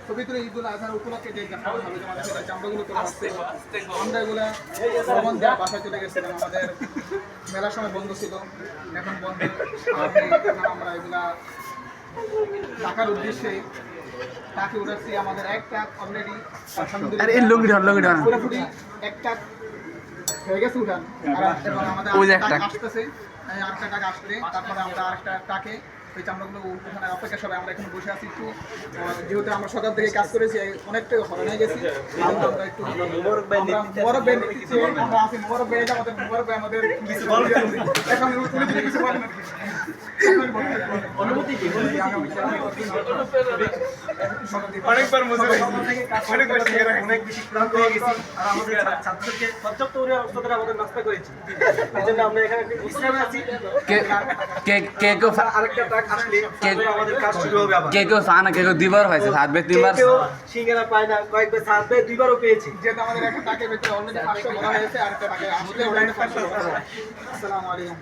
পবিত্র ঈদুল আজহার উপলক্ষে যে চামড়াগুলো তোলা হচ্ছে আমরা এগুলা ভ্রমণ দেওয়া বাসায় চলে গেছিলাম। আমাদের মেলার সময় বন্ধ ছিল, এখন বন্ধ। আমরা এগুলা টাকার উদ্দেশ্যে টাকে উঠাচ্ছি। আমাদের এক ট্রাক অলরেডি পুরোপুরি এক ট্রাক হয়ে গেছে উঠান, এবং আমাদের আসতেছে আরেকটা টাকা আসলে তারপরে আমরা আরেকটা টাকে ওই চামড়াগুলো উঠানোর অপেক্ষা। সবাই আমরা এখানে বসে আছি একটু, যেহেতু আমরা সকাল থেকে কাজ করেছি অনেকটাই হরানো গেছি। আমরা একটু মোবারক ভাই আমরা আছি, মোবারক ভাই আমাদের মোবারক ভাই আমাদের এখন কিছু বলেন অনুমতি কি অনেকবার অনেক বেশি ক্লান্ত হয়ে গেছি, আর আমাদের ছাত্রদেরকে পর্যাপ্ত আমাদের নাস্তা করেছি, এই জন্য আমরা এখানে বিশ্রামে আছি। আরেকটা ট্রাক আসলে আমাদের কাজ শুরু হবে আবার। কেউ ফানা কেউ দুইবার হয়েছে, সাত বে তিনবার সিঙ্গারা পায় না, কয়েকবার সাত বে দুইবারও পেয়েছি। যেহেতু আমাদের একটা টাকের ভিতরে অলরেডি 500 ভরা হয়েছে, আর একটা টাকে আসলে ওটা 500। আসসালামু আলাইকুম।